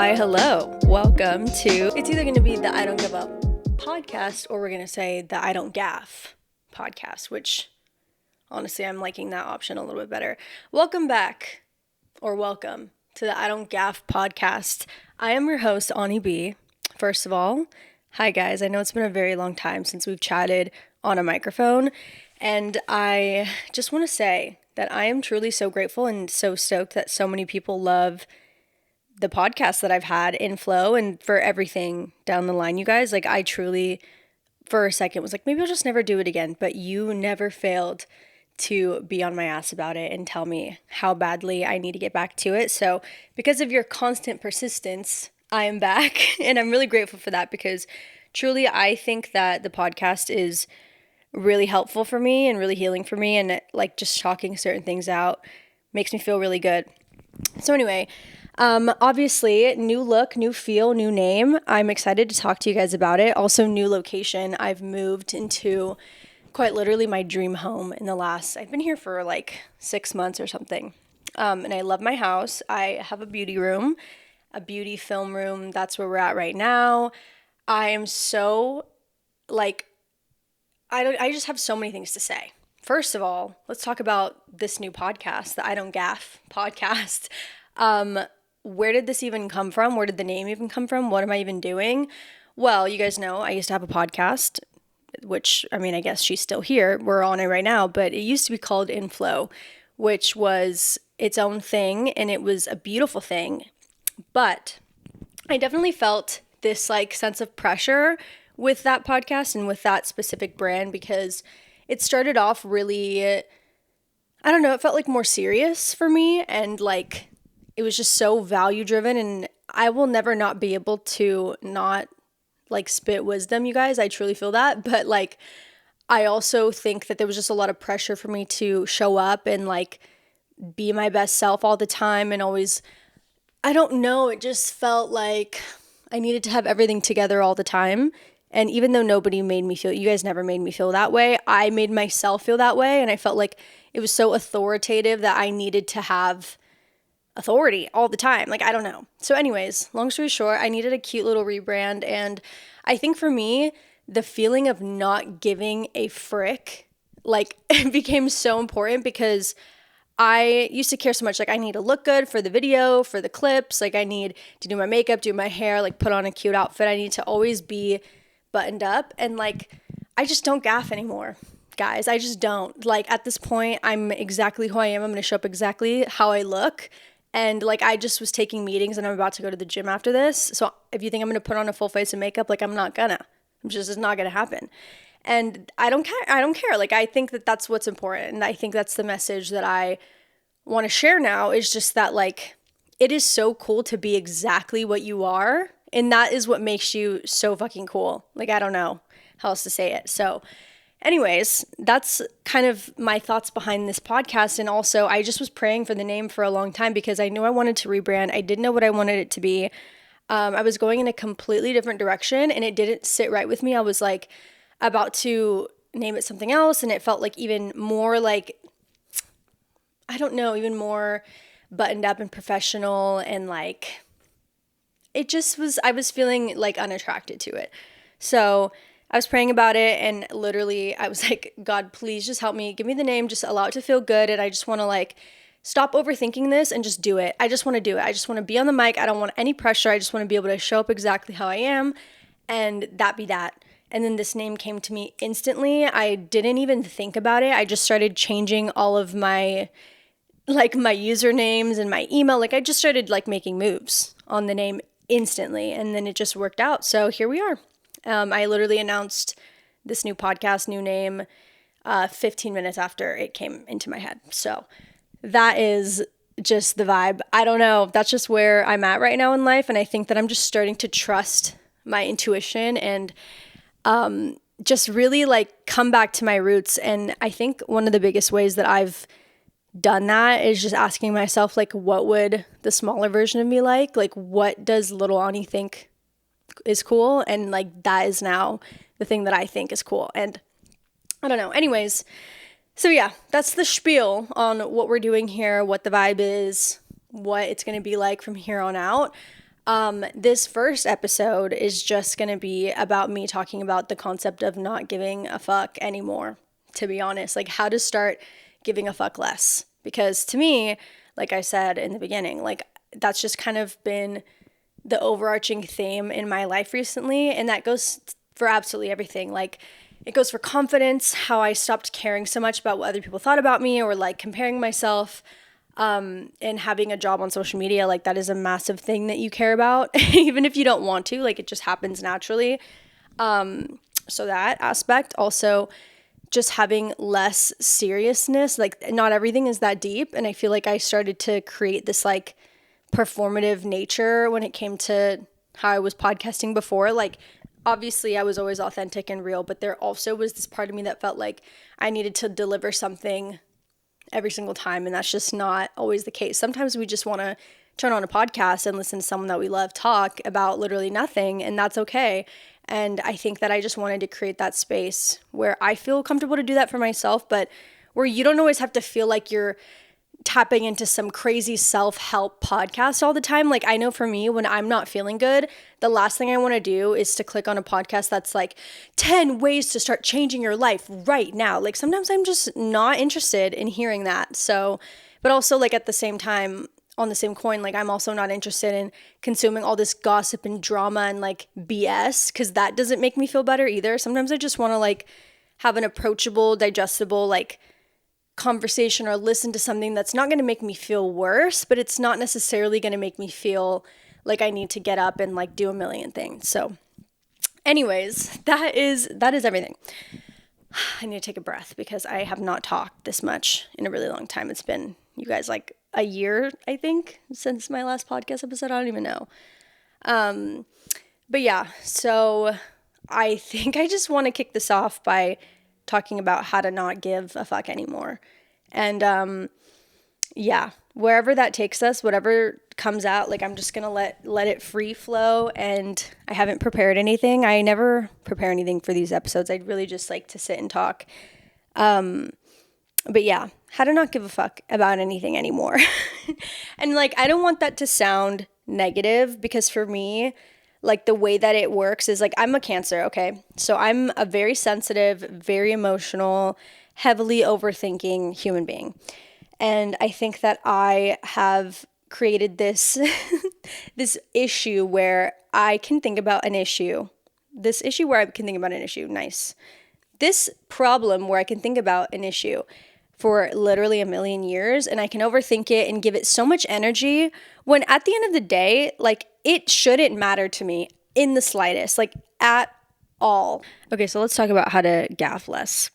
Why, hello. Welcome to, it's either going to be the I Don't Give Up podcast or we're going to say the I Don't Gaff podcast, which honestly, I'm liking that option a little bit better. Welcome back, or welcome to the I Don't Gaff podcast. I am your host, Ani B. First of all, hi guys. I know it's been a very long time since we've chatted on a microphone, and I just want to say that I am truly so grateful and so stoked that so many people love the podcast that I've had in flow and for everything down the line, you guys. Like, I truly, for a second, was like, maybe I'll just never do it again. But you never failed to be on my ass about it and tell me how badly I need to get back to it. So because of your constant persistence, I am back. And I'm really grateful for that because truly, I think that the podcast is really helpful for me and really healing for me. And like just talking certain things out makes me feel really good. So anyway, obviously, new look, new feel, new name. I'm excited to talk to you guys about it. Also, new location. I've moved into quite literally my dream home I've been here for like 6 months or something. And I love my house. I have a beauty room, a beauty film room. That's where we're at right now. I am so like, I just have so many things to say. First of all, let's talk about this new podcast, the I Don't Gaff podcast. Where did this even come from? Where did the name even come from? What am I even doing? Well, you guys know I used to have a podcast, which, I mean, I guess she's still here. We're on it right now, but it used to be called Inflow, which was its own thing, and it was a beautiful thing. But I definitely felt this like sense of pressure with that podcast and with that specific brand because it started off really, I don't know, it felt like more serious for me, and like it was just so value driven, and I will never not be able to not like spit wisdom, you guys. I truly feel that. But like, I also think that there was just a lot of pressure for me to show up and like be my best self all the time and always, I don't know, it just felt like I needed to have everything together all the time. And even though nobody made me feel, you guys never made me feel that way, I made myself feel that way. And I felt like it was so authoritative that I needed to have authority all the time. Like, I don't know. So anyways, long story short, I needed a cute little rebrand. And I think for me, the feeling of not giving a frick, like, it became so important because I used to care so much. Like, I need to look good for the video, for the clips. Like, I need to do my makeup, do my hair, like put on a cute outfit. I need to always be buttoned up. And like, I just don't gaff anymore, guys. I just don't. Like, at this point, I'm exactly who I am. I'm going to show up exactly how I look. And like, I just was taking meetings and I'm about to go to the gym after this. So if you think I'm going to put on a full face of makeup, like, I'm not gonna. It's not going to happen. And I don't care. Like, I think that that's what's important. And I think that's the message that I want to share now, is just that like, it is so cool to be exactly what you are. And that is what makes you so fucking cool. Like, I don't know how else to say it. So anyways, that's kind of my thoughts behind this podcast. And also, I just was praying for the name for a long time because I knew I wanted to rebrand. I didn't know what I wanted it to be. I was going in a completely different direction and it didn't sit right with me. I was like about to name it something else, and it felt like even more like, I don't know, even more buttoned up and professional, and like it just was, I was feeling like unattracted to it. So I was praying about it, and literally I was like, God, please just help me. Give me the name. Just allow it to feel good. And I just want to like stop overthinking this and just do it. I just want to do it. I just want to be on the mic. I don't want any pressure. I just want to be able to show up exactly how I am, and that be that. And then this name came to me instantly. I didn't even think about it. I just started changing all of my usernames and my email. Like, I just started like making moves on the name instantly, and then it just worked out. So here we are. I literally announced this new podcast, new name, 15 minutes after it came into my head. So that is just the vibe. I don't know. That's just where I'm at right now in life. And I think that I'm just starting to trust my intuition and just really like come back to my roots. And I think one of the biggest ways that I've done that is just asking myself, like, what would the smaller version of me like? Like, what does little Ani think is cool? And like, that is now the thing that I think is cool. And I don't know. Anyways, so yeah, that's the spiel on what we're doing here, what the vibe is, what it's going to be like from here on out. This first episode is just going to be about me talking about the concept of not giving a fuck anymore, to be honest. Like how to start giving a fuck less. Because to me, like I said in the beginning, like that's just kind of been the overarching theme in my life recently. And that goes for absolutely everything. Like it goes for confidence, how I stopped caring so much about what other people thought about me or like comparing myself. And having a job on social media, like that is a massive thing that you care about, even if you don't want to, like it just happens naturally. So that aspect, also just having less seriousness, like not everything is that deep. And I feel like I started to create this like performative nature when it came to how I was podcasting before. Like obviously I was always authentic and real, but there also was this part of me that felt like I needed to deliver something every single time, and that's just not always the case. Sometimes we just want to turn on a podcast and listen to someone that we love talk about literally nothing, and that's okay. And I think that I just wanted to create that space where I feel comfortable to do that for myself, but where you don't always have to feel like you're tapping into some crazy self-help podcast all the time. Like I know for me, when I'm not feeling good, the last thing I want to do is to click on a podcast that's like 10 ways to start changing your life right now. Like sometimes I'm just not interested in hearing that. So, but also like at the same time, on the same coin, like I'm also not interested in consuming all this gossip and drama and like BS, because that doesn't make me feel better either. Sometimes I just want to like have an approachable, digestible, like conversation or listen to something that's not going to make me feel worse, but it's not necessarily going to make me feel like I need to get up and like do a million things. So anyways, that is everything. I need to take a breath because I have not talked this much in a really long time. It's been, you guys, like a year, I think, since my last podcast episode. I don't even know. But yeah, so I think I just want to kick this off by talking about how to not give a fuck anymore. And yeah, wherever that takes us, whatever comes out, like I'm just gonna let it free flow. And I haven't prepared anything. I never prepare anything for these episodes. I'd really just like to sit and talk. But yeah, how to not give a fuck about anything anymore. And like I don't want that to sound negative, because for me, like the way that it works is like I'm a Cancer, okay? So I'm a very sensitive, very emotional, heavily overthinking human being. And I think that I have created this this issue where I can think about an issue. This issue where I can think about an issue. Nice. This problem where I can think about an issue for literally a million years, and I can overthink it and give it so much energy, when at the end of the day, like it shouldn't matter to me in the slightest, like at all. Okay, so let's talk about how to gaff less,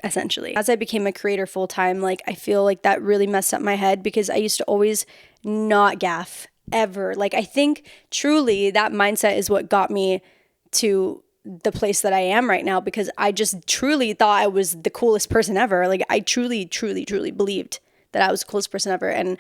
essentially. As I became a creator full time, like I feel like that really messed up my head, because I used to always not gaff ever. Like I think truly that mindset is what got me to the place that I am right now, because I just truly thought I was the coolest person ever. Like I truly believed that I was the coolest person ever. And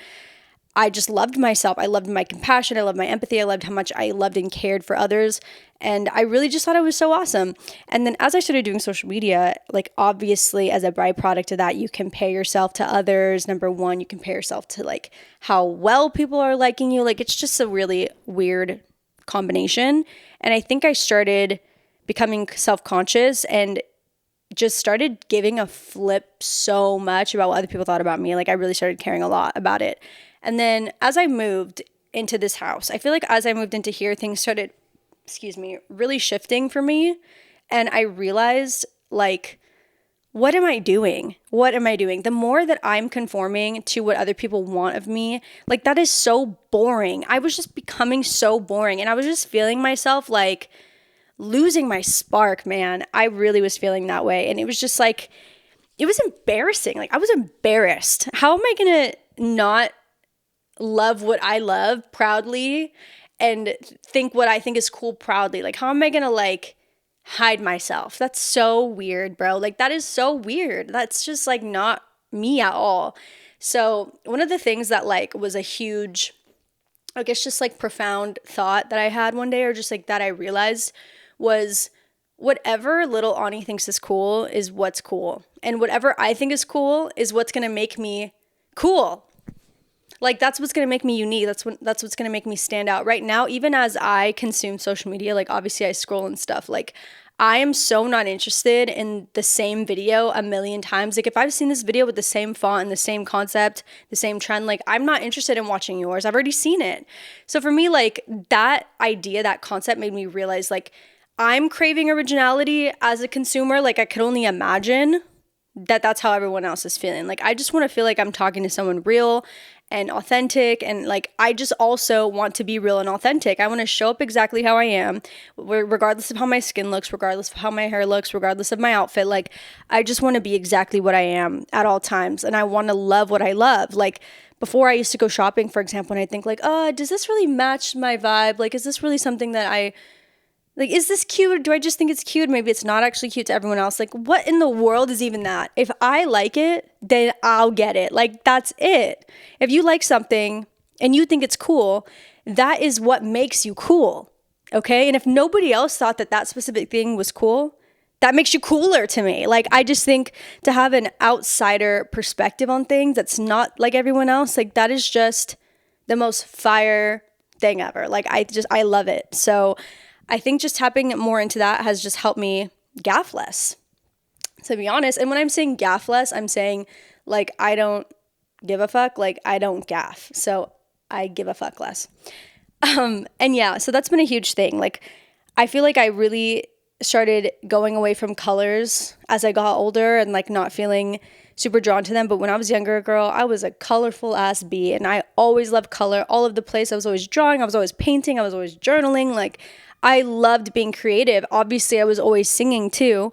I just loved myself. I loved my compassion. I loved my empathy. I loved how much I loved and cared for others. And I really just thought I was so awesome. And then as I started doing social media, like obviously as a byproduct of that, you compare yourself to others. Number one, you compare yourself to like how well people are liking you. Like it's just a really weird combination. And I think I started becoming self-conscious and just started giving a flip so much about what other people thought about me. Like I really started caring a lot about it. And then as I moved into this house, I feel like as I moved into here, things started, really shifting for me. And I realized like, what am I doing? What am I doing? The more that I'm conforming to what other people want of me, like that is so boring. I was just becoming so boring, and I was just feeling myself like losing my spark, man. I really was feeling that way. And it was just like, it was embarrassing. Like I was embarrassed. How am I going to not love what I love proudly and think what I think is cool proudly? Like how am I going to like hide myself? That's so weird, bro. Like that is so weird. That's just like not me at all. So one of the things that like was a huge, I guess just like profound thought that I had one day, or just like that I realized, was whatever little Ani thinks is cool is what's cool. And whatever I think is cool is what's going to make me cool. Like, that's what's going to make me unique. That's what's going to make me stand out. Right now, even as I consume social media, like, obviously I scroll and stuff, like, I am so not interested in the same video a million times. Like, if I've seen this video with the same font and the same concept, the same trend, like, I'm not interested in watching yours. I've already seen it. So for me, like, that idea, that concept made me realize, like, I'm craving originality as a consumer. Like, I could only imagine that that's how everyone else is feeling. Like, I just want to feel like I'm talking to someone real and authentic, and like, I just also want to be real and authentic. I want to show up exactly how I am, regardless of how my skin looks, regardless of how my hair looks, regardless of my outfit. Like, I just want to be exactly what I am at all times, and I want to love what I love. Like, before I used to go shopping, for example, and I think like, oh, does this really match my vibe? Like, is this really something that like, is this cute? Do I just think it's cute? Maybe it's not actually cute to everyone else. Like, what in the world is even that? If I like it, then I'll get it. Like, that's it. If you like something and you think it's cool, that is what makes you cool. Okay? And if nobody else thought that that specific thing was cool, that makes you cooler to me. Like, I just think to have an outsider perspective on things that's not like everyone else, like, that is just the most fire thing ever. Like, I love it. So I think just tapping more into that has just helped me gaff less, to be honest. And when I'm saying gaff less, I'm saying, like, I don't give a fuck. Like, I don't gaff. So I give a fuck less. And yeah, so that's been a huge thing. Like, I feel like I really started going away from colors as I got older and, like, not feeling super drawn to them. But when I was younger, girl, I was a colorful ass bee, and I always loved color all over the place. I was always drawing. I was always painting. I was always journaling. Like, I loved being creative. Obviously, I was always singing too.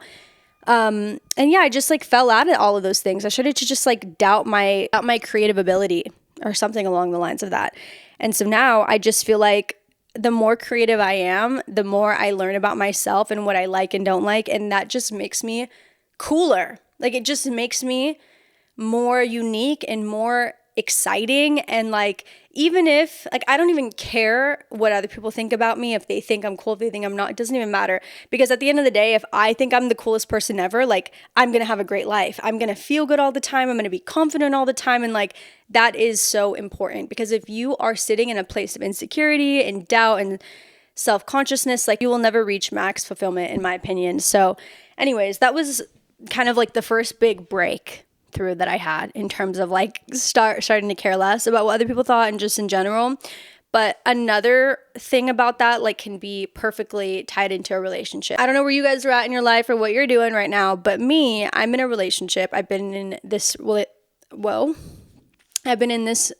And yeah, I just, like, fell out of all of those things. I started to just, like, doubt my creative ability or something along the lines of that. And so now I just feel like the more creative I am, the more I learn about myself and what I like and don't like. And that just makes me cooler. Like, it just makes me more unique and more exciting. And, like, even if, like, I don't even care what other people think about me, if they think I'm cool, if they think I'm not, it doesn't even matter. Because at the end of the day, if I think I'm the coolest person ever, like, I'm going to have a great life. I'm going to feel good all the time. I'm going to be confident all the time. And, like, that is so important, because if you are sitting in a place of insecurity and doubt and self-consciousness, like, you will never reach max fulfillment, in my opinion. So anyways, that was kind of like the first big break through that I had in terms of, like, starting to care less about what other people thought and just in general. But another thing about that, like, can be perfectly tied into a relationship. I don't know where you guys are at in your life or what you're doing right now, but me, I'm in a relationship. I've been in this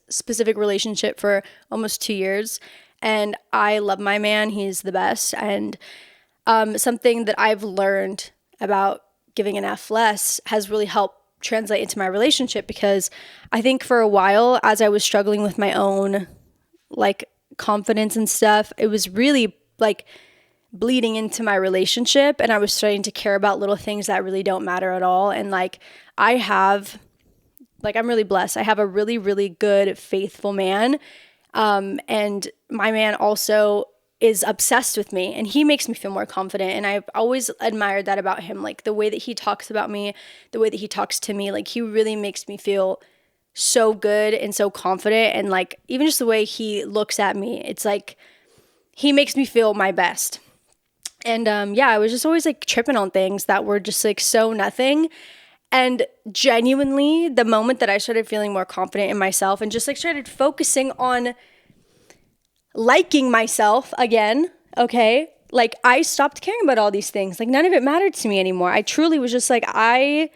specific relationship for almost 2 years, and I love my man. He's the best. And something that I've learned about giving an F less has really helped translate into my relationship, because I think for a while, as I was struggling with my own, like, confidence and stuff, it was really, like, bleeding into my relationship, and I was starting to care about little things that really don't matter at all. And, like, I'm really blessed. I have a really, really good, faithful man, and my man also is obsessed with me, and he makes me feel more confident. And I've always admired that about him, like, the way that he talks about me, the way that he talks to me, like, he really makes me feel so good and so confident. And, like, even just the way he looks at me, it's like he makes me feel my best. And yeah, I was just always, like, tripping on things that were just, like, so nothing. And genuinely, the moment that I started feeling more confident in myself and just, like, started focusing on liking myself again, okay, like, I stopped caring about all these things. Like, none of it mattered to me anymore. I truly was just like, I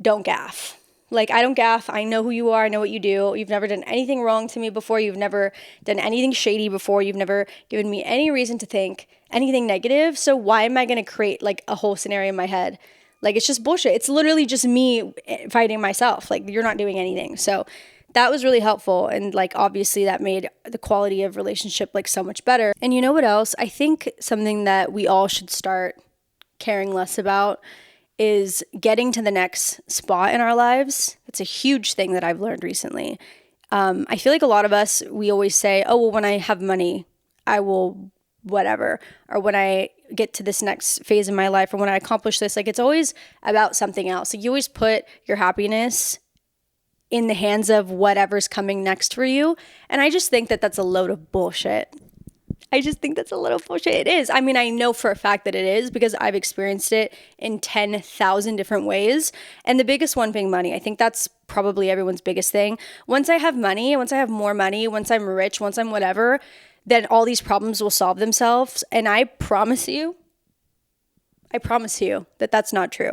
don't gaff. Like, I don't gaff. I know who you are. I know what you do. You've never done anything wrong to me before. You've never done anything shady before. You've never given me any reason to think anything negative. So why am I going to create, like, a whole scenario in my head? Like, it's just bullshit. It's literally just me fighting myself. Like, you're not doing anything. So that was really helpful. And, like, obviously that made the quality of relationship, like, so much better. And you know what else? I think something that we all should start caring less about is getting to the next spot in our lives. It's a huge thing that I've learned recently. I feel like a lot of us, we always say, oh, well, when I have money, I will whatever, or when I get to this next phase in my life, or when I accomplish this. Like, it's always about something else. Like, you always put your happiness in the hands of whatever's coming next for you. And I just think that that's a load of bullshit. I just think that's a little bullshit. It is. I mean, I know for a fact that it is because I've experienced it in 10,000 different ways. And the biggest one being money. I think that's probably everyone's biggest thing. Once I have money, once I have more money, once I'm rich, once I'm whatever, then all these problems will solve themselves. And I promise you that that's not true.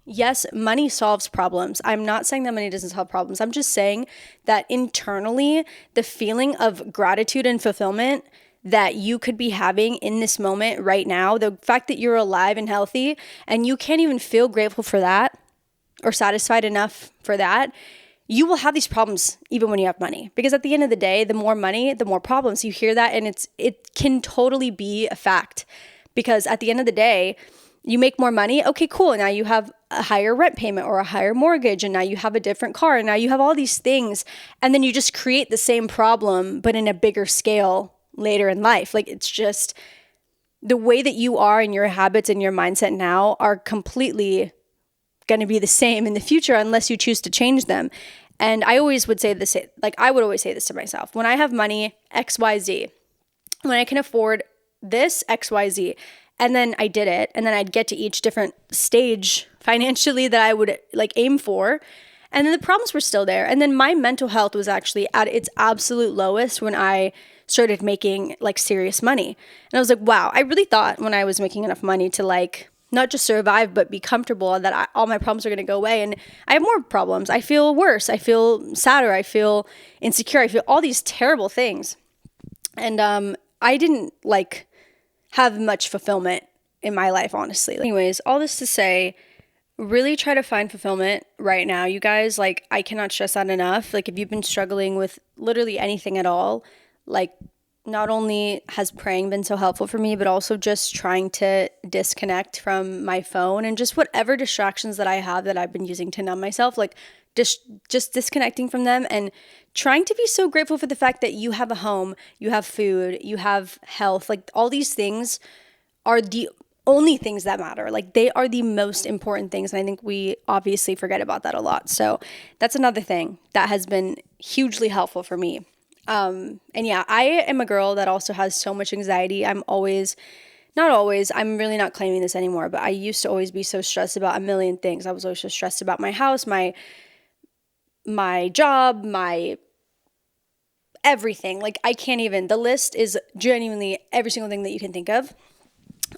Yes, money solves problems. I'm not saying that money doesn't solve problems. I'm just saying that internally, the feeling of gratitude and fulfillment that you could be having in this moment right now, the fact that you're alive and healthy and you can't even feel grateful for that or satisfied enough for that, you will have these problems even when you have money. Because at the end of the day, the more money, the more problems. You hear that and it can totally be a fact. Because at the end of the day, you make more money. Okay, cool. Now you have a higher rent payment or a higher mortgage, and now you have a different car, and now you have all these things, and then you just create the same problem, but in a bigger scale later in life. Like, it's just the way that you are and your habits and your mindset now are completely going to be the same in the future unless you choose to change them. And I always would say this, like I would always say this to myself. When I have money, XYZ, when I can afford this, XYZ, and then I did it, and then I'd get to each different stage financially that I would like aim for, and then the problems were still there. And then my mental health was actually at its absolute lowest when I started making like serious money. And I was like, wow, I really thought when I was making enough money to like not just survive, but be comfortable that all my problems are going to go away. And I have more problems. I feel worse. I feel sadder. I feel insecure. I feel all these terrible things. And I didn't like have much fulfillment in my life, honestly. Anyways, all this to say, really try to find fulfillment right now, you guys. Like, I cannot stress that enough. Like, if you've been struggling with literally anything at all, like, not only has praying been so helpful for me, but also just trying to disconnect from my phone and just whatever distractions that I have that I've been using to numb myself, like just disconnecting from them and trying to be so grateful for the fact that you have a home, you have food, you have health. Like, all these things are the only things that matter. Like, they are the most important things. And I think we obviously forget about that a lot. So that's another thing that has been hugely helpful for me. And yeah, I am a girl that also has so much anxiety. Not always, I'm really not claiming this anymore, but I used to always be so stressed about a million things. I was always so stressed about my house, my job, my everything. Like, I can't even, the list is genuinely every single thing that you can think of.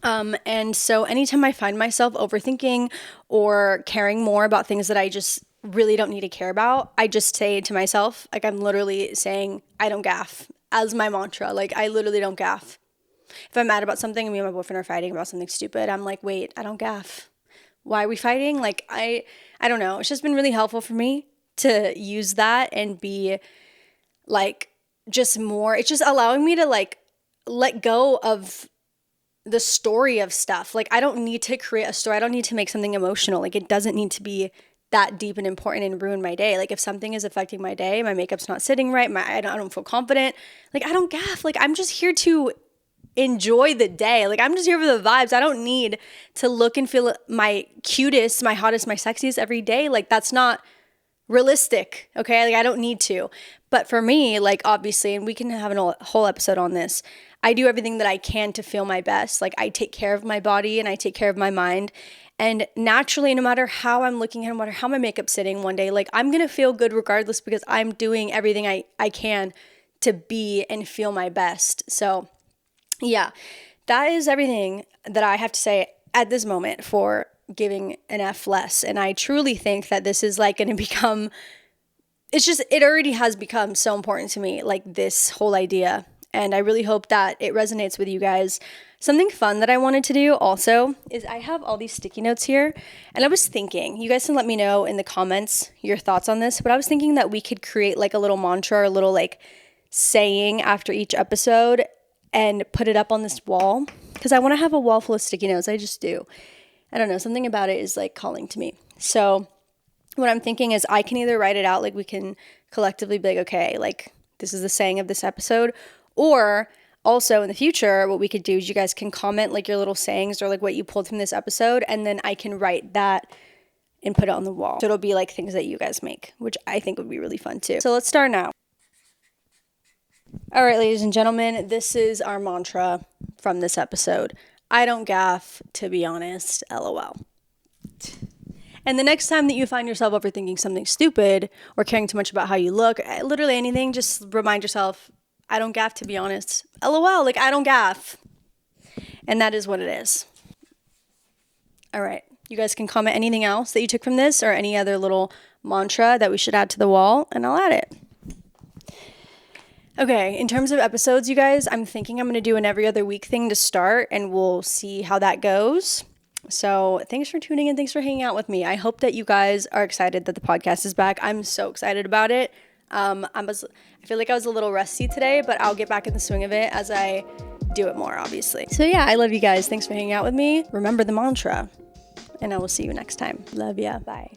And so anytime I find myself overthinking or caring more about things that I just really don't need to care about, I just say to myself, like, I'm literally saying, I don't gaff as my mantra. Like, I literally don't gaff. If I'm mad about something and me and my boyfriend are fighting about something stupid, I'm like, wait, I don't gaff. Why are we fighting? Like, I don't know. It's just been really helpful for me to use that and be like, just more, it's just allowing me to like let go of the story of stuff. Like, I don't need to create a story. I don't need to make something emotional. Like, it doesn't need to be that deep and important and ruin my day. Like, if something is affecting my day, my makeup's not sitting right, I don't feel confident, like, I don't gaff. Like, I'm just here to enjoy the day. Like, I'm just here for the vibes. I don't need to look and feel my cutest, my hottest, my sexiest every day. Like, that's not realistic. Okay. Like, I don't need to. But for me, like, obviously, and we can have a whole episode on this, I do everything that I can to feel my best. Like, I take care of my body and I take care of my mind. And naturally, no matter how I'm looking and no matter how my makeup's sitting one day, like, I'm going to feel good regardless because I'm doing everything I can to be and feel my best. So yeah, that is everything that I have to say at this moment for giving an F less. And I truly think that this is like going to become, it already has become so important to me, like, this whole idea. And I really hope that it resonates with you guys. Something fun that I wanted to do also is I have all these sticky notes here. And I was thinking, you guys can let me know in the comments your thoughts on this, but I was thinking that we could create like a little mantra or a little like saying after each episode and put it up on this wall. Because I want to have a wall full of sticky notes. I just do. I don't know. Something about it is like calling to me. So what I'm thinking is I can either write it out, like we can collectively be like, okay, like this is the saying of this episode. Or also in the future, what we could do is you guys can comment like your little sayings or like what you pulled from this episode. And then I can write that and put it on the wall. So it'll be like things that you guys make, which I think would be really fun too. So let's start now. All right, ladies and gentlemen, this is our mantra from this episode. I don't gaff, to be honest, LOL. And the next time that you find yourself overthinking something stupid or caring too much about how you look, literally anything, just remind yourself, I don't gaff, to be honest. LOL, like I don't gaff. And that is what it is. All right. You guys can comment anything else that you took from this or any other little mantra that we should add to the wall, and I'll add it. Okay, in terms of episodes, you guys, I'm thinking I'm going to do an every other week thing to start, and we'll see how that goes. So thanks for tuning in. Thanks for hanging out with me. I hope that you guys are excited that the podcast is back. I'm so excited about it. I feel like I was a little rusty today, but I'll get back in the swing of it as I do it more, obviously. So yeah, I love you guys. Thanks for hanging out with me. Remember the mantra, and I will see you next time. Love ya. Bye.